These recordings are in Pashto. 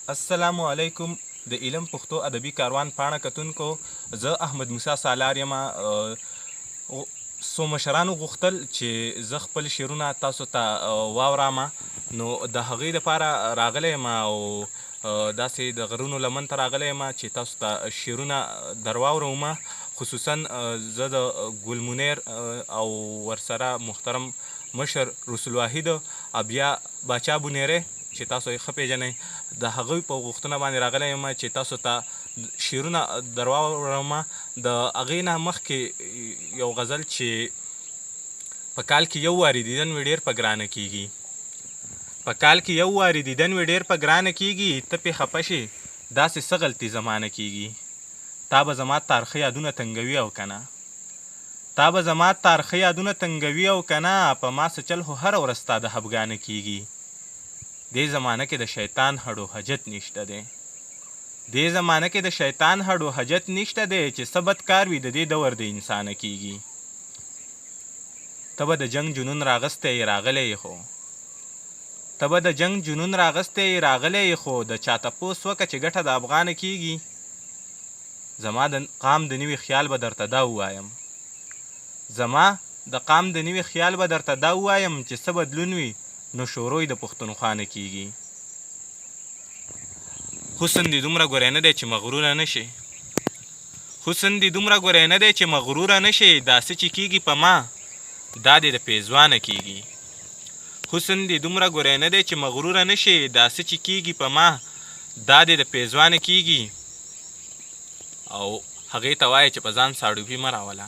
السلام علیکم. د علم پښتو ادبي کاروان پاڼه کتونکو، زه احمد موسی سالار یم. څو مشرانو غوښتل چې زه خپل شعرونه تاسو ته واورم، نو د هغې دپاره راغلی یم او داسې د غرونو لمن ته راغلی یم چې تاسو ته شعرونه در واوروم. خصوصا زه د ګل منیر او ورسره محترم مشر رسول واحد او بیا باچا بونیری چې تاسو یې ښه پیژنئ، د هغوی په غوښتنه باندې راغلی یم چې تاسو ته شعرونه در واورم. د هغې نه مخکې یو غزل چې په کال کې یو وارې دیدن وي ډېر په ګرانه کېږي، په کال کې یو وارې دیدن وي ډېر په ګرانه کېږي، ته پې خفه شې داسې څه غلطي زمانه کېږي. تا به زما تارخه یادونه تنګوي او که نه، تا به زما تارخه یادونه تنګوي او که نه، په ما څه چل خو هره ورځ ستا د خفګانه کېږي. دې زمانه کې د شیطان هډو حجت نشته دی، دې زمانه کې د شیطان هډو حجت نشته دی، چې څه بد کار وي د دې دور د انسانه کېږي. ته به د جنگ جنون راغستی راغلی خو، ته به د جنگ جنون راغستی راغلی خو، د چا تپوس وکړه چې ګټه د افغانه کېږي. زما د قام د نوي خیال به درته دا ووایم، زما د قام د نوي خیال به درته دا ووایم چې څه بدلون وي نو شوروی د پښتونخوا نه کېږي. حسن دې دومره ګوری نه دی چې مغروره نه شي، حسن دې دومره ګوری نه دی چې مغروره نه شي، دا څه چې کېږي په ما دا دې د پیزوانه کېږي. حسن دې دومره ګوری نه دی چې مغروره نه شي، دا څه چې کېږي په ما دا دې د پیزوانه کېږي. او هغې ته وایه چې په ځان ساړوبي مه راوله،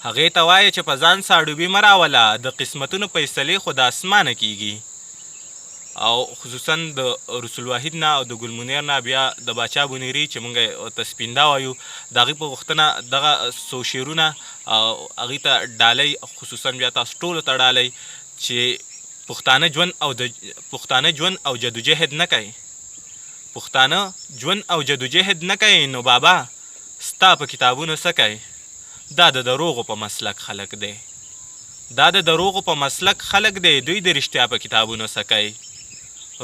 هغې ته وایه چې په ځان ساړوبي مه راوله، د قسمتونو فیصلې خو د اسمانه کېږي. او خصوصا د رسول واحد نه او د ګل منیر نه بیا د باچا بونیري چې موږ یې ته سپیندا وایو، د هغې په غوښتنه دغه څو شعرونه هغې ته ډالۍ، خصوصا بیا تاسو ټولو ته ډالۍ چې پښتانه ژوند او جدوجهد نه کوي، پښتانه ژوند او جدوجهد نه کوي، نو بابا ستا په کتابونو څه کوي؟ دا د دروغو په مسلک خلک دی، دا د دروغو په مسلک خلک دی، دوی د رښتیا په کتابونو څه کوي؟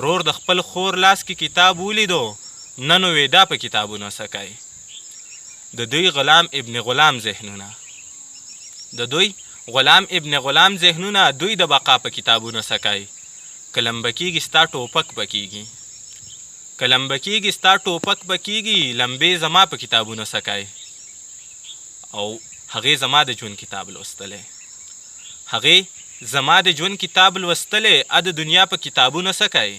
رور د خپل خور لاس کې کتاب ولیدو، نن وې دا په کتابونو څه کوي؟ د دوی غلام ابن غلام ذهنونه، د دوی غلام ابن غلام ذهنونه، دوی د بقا په کتابونو څه کوي؟ کلم به کېږي ستا ټوپک به کېږي، کلم به کېږي ستا ټوپک به کېږي، لمبې زما په کتابونو څه کوي؟ او هغې زما د ژوند کتاب لوستلی، هغې زما د ژوند کتاب لوستلی، د دنیا په کتابونو څه کوي؟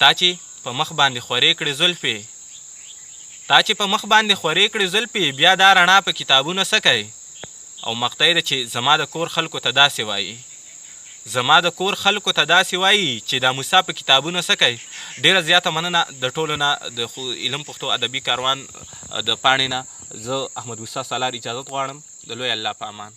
تا چې په مخ باندې خورې کړې زلفې، تا چې په مخ باندې خورې کړې زلفې، بیا دا رڼا په کتابونو څه کوي؟ او مقطع ده چې زما د کور خلکو ته داسې وایي، زما د کور خلکو ته داسې وایي چې دا موسی په کتابونو څه کوي. ډېره زیاته مننه د ټولو نه، د علم پښتو ادبي کاروان د پاڼې نه زه احمد موسی سالار اجازت غواړم. د لوی الله په امان.